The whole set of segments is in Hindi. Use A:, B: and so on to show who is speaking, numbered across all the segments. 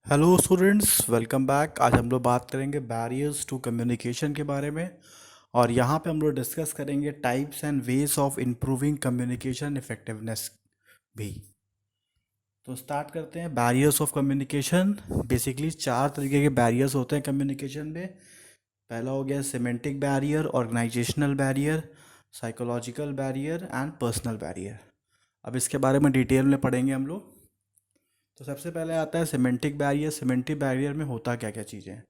A: Hello students, welcome back. आज हम लोग बात करेंगे बैरियर्स टू कम्युनिकेशन के बारे में। और यहाँ पे हम लोग डिस्कस करेंगे types and ways of improving communication effectiveness भी। तो स्टार्ट करते हैं। बैरियर्स ऑफ कम्युनिकेशन, बेसिकली चार तरीके के बैरियर्स होते हैं कम्युनिकेशन में। पहला हो गया semantic barrier, organisational barrier, psychological barrier and personal barrier. अब इसके बारे में डिटेल में पढ़ेंगे हम लोग। तो सबसे पहले आता है सिमेंटिक बैरियर। सिमेंटिक बैरियर में होता क्या क्या चीज़ें हैं।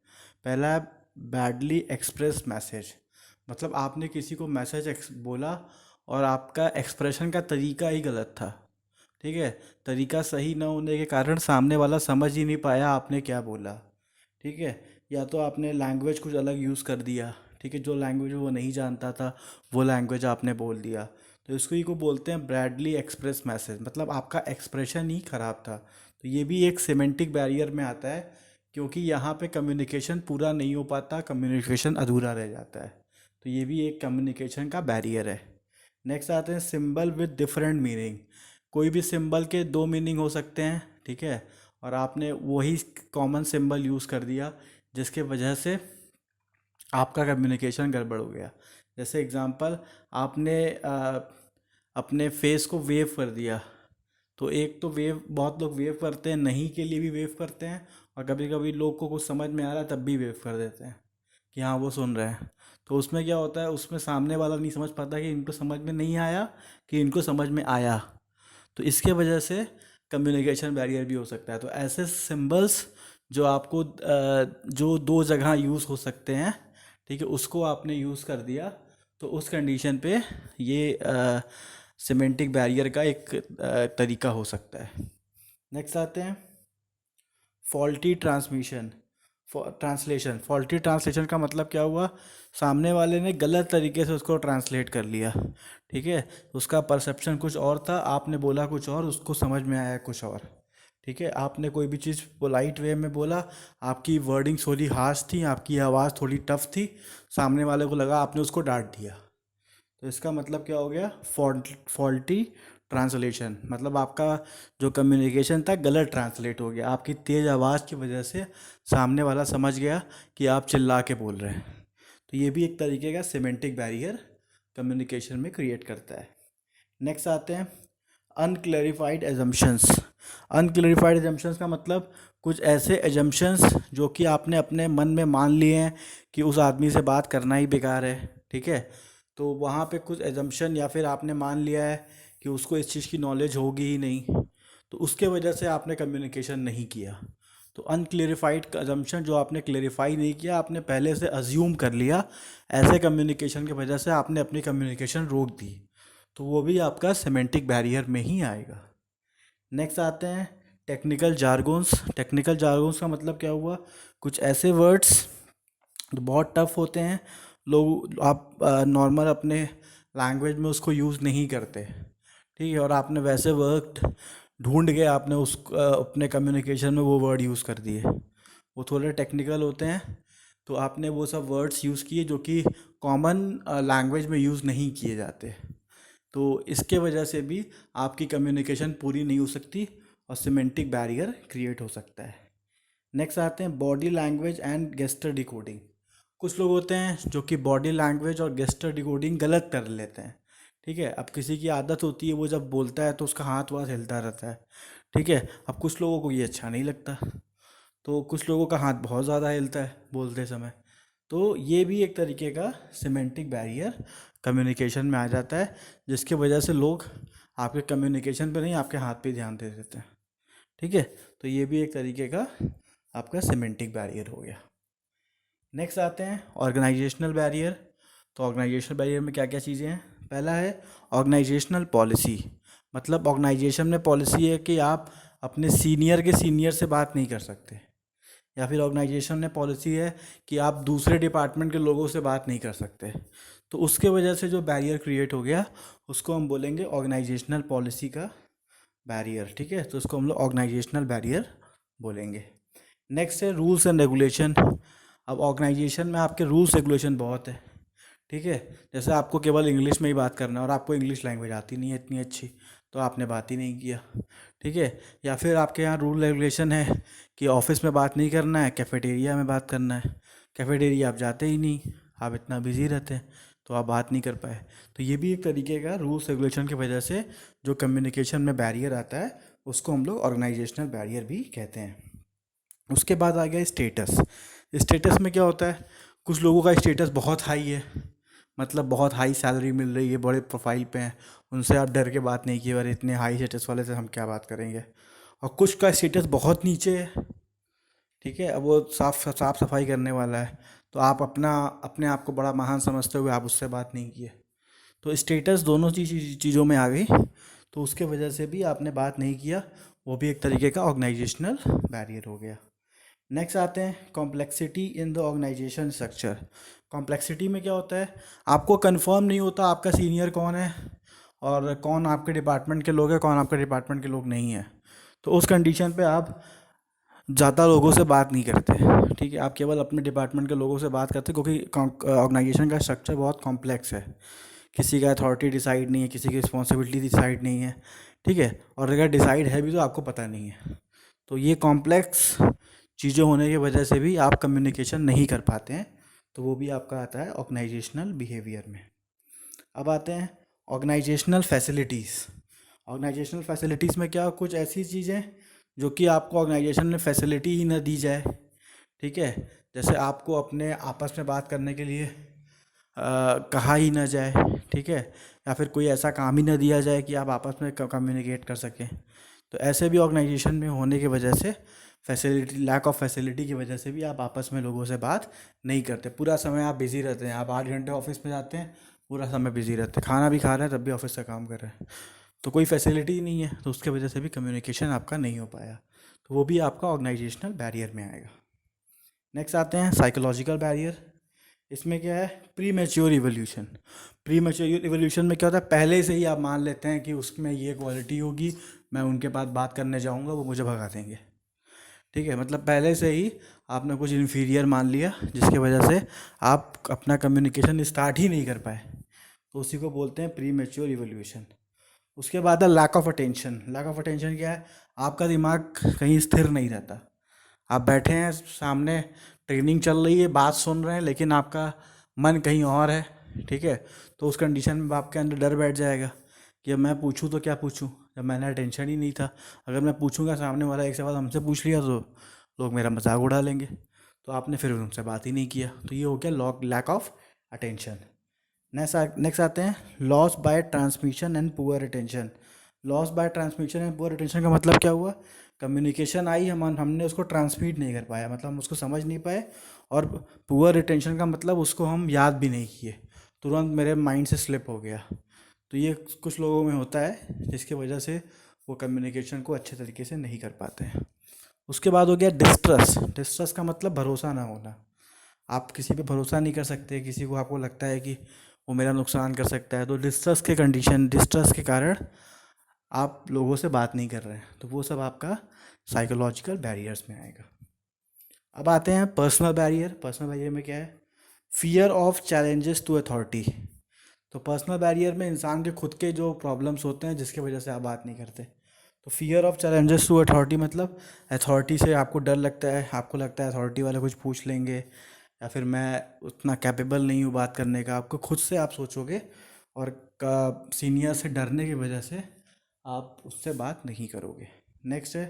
A: पहला है बैडली एक्सप्रेस मैसेज, मतलब आपने किसी को मैसेज बोला और आपका एक्सप्रेशन का तरीका ही गलत था। ठीक है, तरीका सही ना होने के कारण सामने वाला समझ ही नहीं पाया आपने क्या बोला। ठीक है, या तो आपने लैंग्वेज कुछ अलग यूज़ कर दिया। ठीक है, जो लैंग्वेज वो नहीं जानता था वो लैंग्वेज आपने बोल दिया। तो इसको ही को बोलते हैं ब्रैडली एक्सप्रेस मैसेज, मतलब आपका एक्सप्रेशन ही ख़राब था। तो ये भी एक सिमेंटिक बैरियर में आता है, क्योंकि यहाँ पे कम्युनिकेशन पूरा नहीं हो पाता, कम्युनिकेशन अधूरा रह जाता है। तो ये भी एक कम्युनिकेशन का बैरियर है। नेक्स्ट आते हैं सिंबल विद डिफरेंट मीनिंग। कोई भी सिंबल के दो मीनिंग हो सकते हैं। ठीक है, और आपने वही कॉमन सिंबल यूज़ कर दिया, जिसके वजह से आपका कम्युनिकेशन गड़बड़ हो गया। जैसे एग्जांपल, आपने अपने फेस को वेव कर दिया। तो एक तो वेव, बहुत लोग वेव करते हैं नहीं के लिए भी वेव करते हैं, और कभी कभी लोग को कुछ समझ में आ रहा है तब भी वेव कर देते हैं कि हाँ वो सुन रहे हैं। तो उसमें क्या होता है, उसमें सामने वाला नहीं समझ पाता कि इनको समझ में नहीं आया कि इनको समझ में आया। तो इसके वजह से कम्युनिकेशन बैरियर भी हो सकता है। तो ऐसे सिंबल्स जो आपको जो दो जगह यूज़ हो सकते हैं, ठीक है, उसको आपने यूज़ कर दिया, तो उस कंडीशन पे ये सिमेंटिक बैरियर का एक तरीका हो सकता है। नेक्स्ट आते हैं faulty transmission translation. Faulty translation का मतलब क्या हुआ, सामने वाले ने गलत तरीके से उसको ट्रांसलेट कर लिया। ठीक है, उसका परसेप्शन कुछ और था, आपने बोला कुछ और, उसको समझ में आया कुछ और। ठीक है, आपने कोई भी चीज़ पोलाइट वे में बोला, आपकी वर्डिंग थोड़ी हार्श थी, आपकी आवाज़ थोड़ी टफ थी, सामने वाले को लगा आपने उसको डांट दिया। तो इसका मतलब क्या हो गया, फॉल्टी ट्रांसलेशन, मतलब आपका जो कम्युनिकेशन था गलत ट्रांसलेट हो गया। आपकी तेज़ आवाज़ की वजह से सामने वाला समझ गया कि आप चिल्ला के बोल रहे हैं। तो ये भी एक तरीके का सिमेंटिक बैरियर कम्युनिकेशन में क्रिएट करता है। नेक्स्ट आते हैं अनक्लैरिफाइड एजम्पशंस। अनक्लैरिफाइड एजम्पशंस का मतलब कुछ ऐसे एजम्पशंस जो कि आपने अपने मन में मान लिए हैं कि उस आदमी से बात करना ही बेकार है। ठीक है, तो वहाँ पे कुछ एजम्पशन, या फिर आपने मान लिया है कि उसको इस चीज़ की नॉलेज होगी ही नहीं, तो उसके वजह से आपने कम्युनिकेशन नहीं किया। तो अनक्लेरिफाइड अजम्पशन, जो आपने क्लेरिफाई नहीं किया, आपने पहले से अज्यूम कर लिया, ऐसे कम्युनिकेशन की वजह से आपने अपनी कम्युनिकेशन रोक दी, तो वो भी आपका सिमेंटिक बैरियर में ही आएगा। नेक्स्ट आते हैं टेक्निकल जार्गोन्स। टेक्निकल जार्गोन्स का मतलब क्या हुआ, कुछ ऐसे वर्ड्स जो बहुत टफ होते हैं, लोग आप नॉर्मल अपने लैंग्वेज में उसको यूज़ नहीं करते। ठीक है, और आपने वैसे वर्ड ढूंढ के आपने उस अपने कम्युनिकेशन में वो वर्ड यूज़ कर दिए, वो थोड़े टेक्निकल होते हैं। तो आपने वो सब वर्ड्स यूज़ किए जो कि कॉमन लैंग्वेज में यूज़ नहीं किए जाते। तो इसके वजह से भी आपकी कम्युनिकेशन पूरी नहीं हो सकती और सिमेंटिक बैरियर क्रिएट हो सकता है। नेक्स्ट आते हैं body language and gesture decoding. कुछ लोग होते हैं जो कि बॉडी लैंग्वेज और गेस्टर डिकोडिंग गलत कर लेते हैं। ठीक है, अब किसी की आदत होती है वो जब बोलता है तो उसका हाथ वाथ हिलता रहता है। ठीक है, अब कुछ लोगों को ये अच्छा नहीं लगता, तो कुछ लोगों का हाथ बहुत ज़्यादा हिलता है बोलते समय। तो ये भी एक तरीके का सिमेंटिक बैरियर कम्युनिकेशन में आ जाता है, जिसकी वजह से लोग आपके कम्युनिकेशन पे नहीं, आपके हाथ पे ध्यान दे देते हैं। ठीक है, तो ये भी एक तरीके का आपका सिमेंटिक बैरियर हो गया। नेक्स्ट आते हैं ऑर्गेनाइजेशनल बैरियर। तो ऑर्गेनाइजेशनल बैरियर में क्या क्या चीज़ें हैं। पहला है ऑर्गेनाइजेशनल पॉलिसी, मतलब ऑर्गेनाइजेशन में पॉलिसी है कि आप अपने सीनियर के सीनियर से बात नहीं कर सकते, या फिर ऑर्गेनाइजेशन में पॉलिसी है कि आप दूसरे डिपार्टमेंट के लोगों से बात नहीं कर सकते। तो उसके वजह से जो बैरियर क्रिएट हो गया उसको हम बोलेंगे ऑर्गेनाइजेशनल पॉलिसी का बैरियर। ठीक है, तो उसको हम लोग ऑर्गेनाइजेशनल बैरियर बोलेंगे। नेक्स्ट है रूल्स एंड रेगुलेशन। अब ऑर्गेनाइजेशन में आपके रूल्स रेगुलेशन बहुत है। ठीक है, जैसे आपको केवल इंग्लिश में ही बात करना है और आपको इंग्लिश लैंग्वेज आती नहीं है इतनी अच्छी, तो आपने बात ही नहीं किया। ठीक है, या फिर आपके यहाँ रूल रेगुलेशन है कि ऑफिस में बात नहीं करना है, कैफेटेरिया में बात करना है। कैफेटेरिया आप जाते ही नहीं, आप इतना बिजी रहते हैं, तो आप बात नहीं कर पाए। तो ये भी एक तरीके का रूल्स रेगुलेशन की वजह से जो कम्युनिकेशन में बैरियर आता है, उसको हम लोग ऑर्गेनाइजेशनल बैरियर भी कहते हैं। उसके बाद आ गया स्टेटस। स्टेटस में क्या होता है, कुछ लोगों का स्टेटस बहुत हाई है, मतलब बहुत हाई सैलरी मिल रही है, बड़े प्रोफाइल पे हैं, उनसे आप डर के बात नहीं किए, अरे इतने हाई स्टेटस वाले से हम क्या बात करेंगे। और कुछ का स्टेटस बहुत नीचे है, ठीक है, अब वो साफ सफाई करने वाला है, तो आप अपने आप को बड़ा महान समझते हुए आप उससे बात नहीं किए। तो स्टेटस दोनों चीज़ों में आ गई, तो उसके वजह से भी आपने बात नहीं किया, वो भी एक तरीके का ऑर्गेनाइजेशनल बैरियर हो गया। नेक्स्ट आते हैं complexity in the organisation structure. Complexity में क्या होता है, आपको कंफर्म नहीं होता आपका सीनियर कौन है और कौन आपके डिपार्टमेंट के लोग हैं, कौन आपके डिपार्टमेंट के लोग नहीं हैं। तो उस कंडीशन पे आप ज़्यादा लोगों से बात नहीं करते, ठीक है, आप केवल अपने डिपार्टमेंट के लोगों से बात करते, क्योंकि ऑर्गेनाइजेशन का स्ट्रक्चर बहुत कॉम्प्लेक्स है, किसी का अथॉरिटी डिसाइड नहीं है, किसी की रिस्पॉन्सिबिलिटी डिसाइड नहीं है, ठीक है, और अगर डिसाइड है भी तो आपको पता नहीं है। तो ये कॉम्प्लेक्स चीज़ें होने की वजह से भी आप कम्युनिकेशन नहीं कर पाते हैं, तो वो भी आपका आता है ऑर्गेनाइजेशनल बिहेवियर में। अब आते हैं ऑर्गेनाइजेशनल फैसिलिटीज़। ऑर्गेनाइजेशनल फैसिलिटीज़ में क्या, कुछ ऐसी चीज़ें जो कि आपको ऑर्गेनाइजेशन में फैसिलिटी ही ना दी जाए, ठीक है, जैसे आपको अपने आपस में बात करने के लिए कहा ही ना जाए, ठीक है, या फिर कोई ऐसा काम ही ना दिया जाए कि आप आपस में कम्युनिकेट कर सकें। तो ऐसे भी ऑर्गेनाइजेशन में होने की वजह से फैसिलिटी, लैक ऑफ फैसिलिटी की वजह से भी आप आपस में लोगों से बात नहीं करते, पूरा समय आप बिज़ी रहते हैं, आप 8 घंटे ऑफिस में जाते हैं, पूरा समय बिज़ी रहते हैं, खाना भी खा रहे हैं तब भी ऑफिस का काम कर रहे हैं, तो कोई फैसिलिटी ही नहीं है, तो उसके वजह से भी कम्युनिकेशन आपका नहीं हो पाया, तो वो भी आपका ऑर्गेनाइजेशनल बैरियर में आएगा। नेक्स्ट आते हैं साइकोलॉजिकल बैरियर। इसमें क्या है, pre mature evolution. Pre mature evolution में क्या होता है, पहले से ही आप मान लेते हैं कि उसमें ये क्वालिटी होगी, मैं उनके पास बात करने जाऊंगा वो मुझे भगा देंगे, ठीक है, मतलब पहले से ही आपने कुछ इन्फीरियर मान लिया, जिसकी वजह से आप अपना कम्युनिकेशन स्टार्ट ही नहीं कर पाए, तो उसी को बोलते हैं प्री मैच्योर इवोल्यूशन। उसके बाद है lack of attention. Lack of attention क्या है, आपका दिमाग कहीं स्थिर नहीं रहता, आप बैठे हैं सामने, ट्रेनिंग चल रही है, बात सुन रहे हैं, लेकिन आपका मन कहीं और है, ठीक है, तो उस कंडीशन में आपके अंदर डर बैठ जाएगा कि अब मैं पूछूं तो क्या पूछूं, जब मैंने अटेंशन ही नहीं था, अगर मैं पूछूंगा सामने वाला एक सवाल हमसे पूछ लिया तो लोग मेरा मजाक उड़ा लेंगे, तो आपने फिर उनसे बात ही नहीं किया, तो ये हो गया लैक ऑफ अटेंशन। नेक्स्ट आते हैं loss by transmission and poor attention. Loss by transmission and poor attention का मतलब क्या हुआ, कम्युनिकेशन आई, हमने उसको ट्रांसमिट नहीं कर पाया, मतलब हम उसको समझ नहीं पाए, और पुअर रिटेंशन का मतलब उसको हम याद भी नहीं किए, तुरंत मेरे माइंड से स्लिप हो गया। तो ये कुछ लोगों में होता है, जिसकी वजह से वो कम्युनिकेशन को अच्छे तरीके से नहीं कर पाते हैं। उसके बाद हो गया डिस्ट्रस्ट। डिस्ट्रस्ट का मतलब भरोसा ना होना, आप किसी पे भरोसा नहीं कर सकते, किसी को आपको लगता है कि वो मेरा नुकसान कर सकता है, तो डिस्ट्रस्ट के कारण आप लोगों से बात नहीं कर रहे हैं, तो वो सब आपका साइकोलॉजिकल बैरियर्स में आएगा। अब आते हैं पर्सनल बैरियर। पर्सनल बैरियर में क्या है, fear of challenges to authority. तो पर्सनल बैरियर में इंसान के खुद के जो प्रॉब्लम्स होते हैं जिसकी वजह से आप बात नहीं करते। तो fear of challenges to authority मतलब अथॉरिटी से आपको डर लगता है, आपको लगता है अथॉरिटी वाले कुछ पूछ लेंगे, या फिर मैं उतना कैपेबल नहीं हूँ बात करने का, आपको खुद से आप सोचोगे, और सीनियर से डरने की वजह से आप उससे बात नहीं करोगे। नेक्स्ट है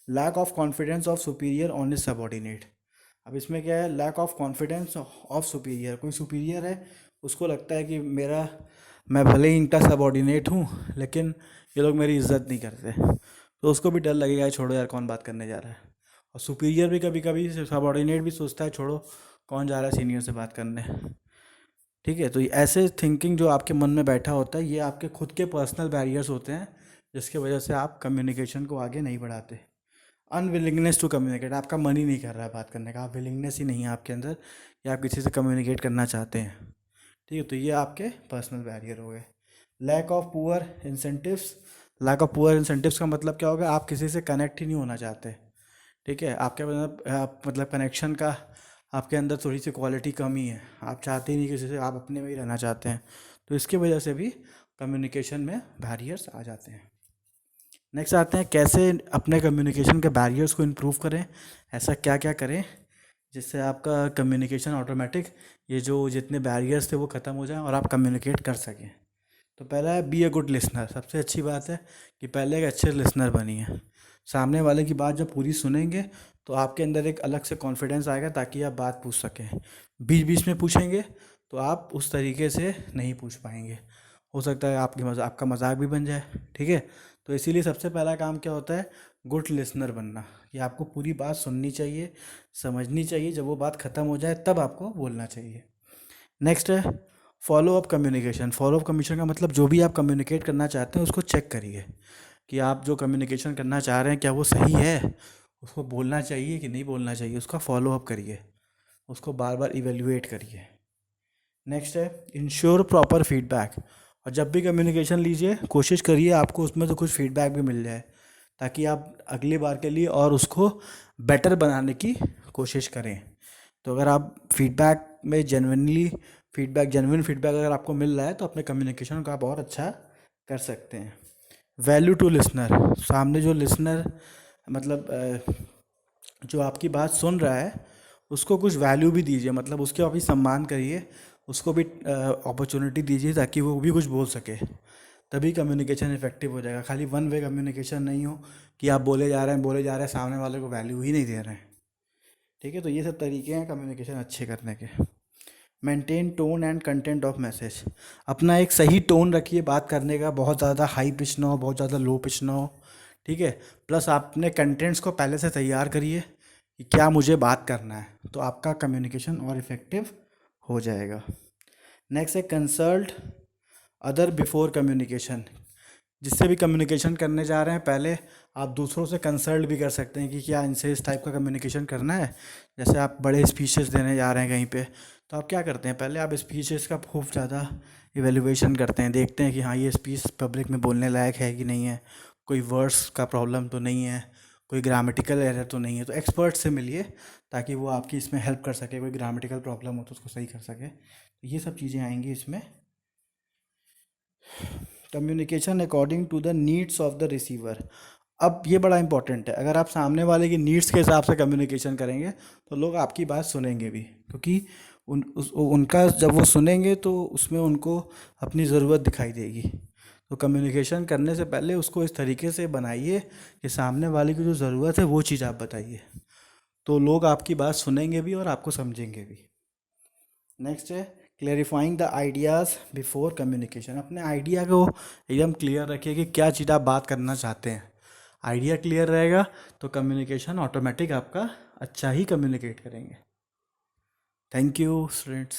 A: lack of confidence of superior on is subordinate. अब इसमें क्या है, lack of confidence of superior, कोई सुपीरियर है, उसको लगता है कि मैं भले ही इनका सबॉर्डिनेट हूँ, लेकिन ये लोग मेरी इज्जत नहीं करते, तो उसको भी डर लगेगा, छोड़ो यार कौन बात करने जा रहा है। और सुपीरियर भी कभी कभी सबॉर्डिनेट भी सोचता है, छोड़ो कौन जा रहा है सीनियर से बात करने, ठीक है, तो ये ऐसे थिंकिंग जो आपके मन में बैठा होता है, ये आपके खुद के पर्सनल बैरियर्स होते हैं, जिसकी वजह से आप कम्युनिकेशन को आगे नहीं बढ़ाते। अनविलिंगनेस टू कम्युनिकेट, आपका मन ही नहीं कर रहा है बात करने का, आप विलिंगनेस ही नहीं है आपके अंदर कि आप किसी से कम्युनिकेट करना चाहते हैं, ठीक है, तो ये आपके पर्सनल बैरियर हो गए। Lack of poor incentives. Lack of poor incentives का मतलब क्या होगा, आप किसी से कनेक्ट ही नहीं होना चाहते, ठीक है, आपके मतलब आप मतलब कनेक्शन का आपके अंदर थोड़ी सी क्वालिटी कमी है, आप चाहते ही नहीं किसी से, आप अपने में ही रहना चाहते हैं, तो इसकी वजह से भी कम्युनिकेशन में बैरियर्स आ जाते हैं। नेक्स्ट आते हैं कैसे अपने कम्युनिकेशन के बैरियर्स को इम्प्रूव करें, ऐसा क्या क्या करें जिससे आपका कम्युनिकेशन ऑटोमेटिक ये जो जितने बैरियर्स थे वो ख़त्म हो जाएं और आप कम्युनिकेट कर सकें। तो पहला है बी ए गुड लिसनर। सबसे अच्छी बात है कि पहले एक अच्छे लिसनर बनिए। सामने वाले की बात जब पूरी सुनेंगे तो आपके अंदर एक अलग से कॉन्फिडेंस आएगा ताकि आप बात पूछ सकें। बीच बीच में पूछेंगे तो आप उस तरीके से नहीं पूछ पाएंगे, हो सकता है आपका मजाक भी बन जाए, ठीक है। तो इसीलिए सबसे पहला काम क्या होता है, गुड लिसनर बनना। कि आपको पूरी बात सुननी चाहिए, समझनी चाहिए, जब वो बात ख़त्म हो जाए तब आपको बोलना चाहिए। नेक्स्ट है follow up communication. Follow up communication का मतलब जो भी आप कम्युनिकेट करना चाहते हैं उसको चेक करिए कि आप जो कम्युनिकेशन करना चाह रहे हैं क्या वो सही है, उसको बोलना चाहिए कि नहीं बोलना चाहिए, उसका फॉलो अप करिए, उसको बार बार इवेल्युएट करिए। नेक्स्ट है इंश्योर प्रॉपर फीडबैक। और जब भी कम्युनिकेशन लीजिए कोशिश करिए आपको उसमें तो कुछ फीडबैक भी मिल जाए ताकि आप अगली बार के लिए और उसको बेटर बनाने की कोशिश करें। तो अगर आप फीडबैक में जेन्युइन फीडबैक अगर आपको मिल रहा है तो अपने कम्युनिकेशन को आप और अच्छा कर सकते हैं। Value to listener. सामने जो लिसनर मतलब जो आपकी बात सुन रहा है उसको कुछ वैल्यू भी दीजिए, मतलब उसके आप भी सम्मान करिए, उसको भी अपॉर्चुनिटी दीजिए ताकि वो भी कुछ बोल सके। तभी कम्युनिकेशन इफेक्टिव हो जाएगा। खाली वन वे कम्युनिकेशन नहीं हो कि आप बोले जा रहे हैं, सामने वाले को वैल्यू ही नहीं दे रहे हैं, ठीक है। तो ये सब तरीके हैं कम्युनिकेशन अच्छे करने के। Maintain tone and content of message. अपना एक सही टोन रखिए बात करने का, बहुत ज़्यादा हाई पिच ना हो, बहुत ज़्यादा लो पिच ना हो, ठीक है। प्लस आप अपने कंटेंट्स को पहले से तैयार करिए कि क्या मुझे बात करना है, तो आपका कम्युनिकेशन और इफ़ेक्टिव हो जाएगा। नेक्स्ट है कंसल्ट अदर बिफोर कम्युनिकेशन। जिससे भी कम्युनिकेशन करने जा रहे हैं पहले आप दूसरों से कंसल्ट भी कर सकते हैं कि क्या इनसे इस टाइप का कम्युनिकेशन करना है। जैसे आप बड़े स्पीचेस देने जा रहे हैं कहीं पे, तो आप क्या करते हैं, पहले आप स्पीचेस का खूब ज़्यादा इवेल्युएशन करते हैं, देखते हैं कि हाँ ये स्पीच पब्लिक में बोलने लायक है कि नहीं है, कोई वर्ड्स का प्रॉब्लम तो नहीं है, कोई ग्रामेटिकल एरर तो नहीं है। तो एक्सपर्ट से मिलिए ताकि वो आपकी इसमें हेल्प कर सके, कोई ग्रामेटिकल प्रॉब्लम हो तो उसको सही कर सके। तो ये सब चीज़ें आएंगी इसमें। Communication according to the needs of the receiver. अब ये बड़ा इंपॉर्टेंट है, अगर आप सामने वाले की नीड्स के हिसाब से कम्युनिकेशन करेंगे तो लोग आपकी बात सुनेंगे भी, क्योंकि उनका जब वो सुनेंगे तो उसमें उनको अपनी ज़रूरत दिखाई देगी। तो कम्युनिकेशन करने से पहले उसको इस तरीके से बनाइए कि सामने वाले की जो ज़रूरत है वो चीज़ आप बताइए, तो लोग आपकी बात सुनेंगे भी और आपको समझेंगे भी। नेक्स्ट है clarifying the ideas before communication. अपने आइडिया को एकदम क्लियर रखिए कि क्या चीज़ आप बात करना चाहते हैं। आइडिया क्लियर रहेगा तो कम्युनिकेशन ऑटोमेटिक आपका अच्छा ही कम्युनिकेट करेंगे। Thank you students.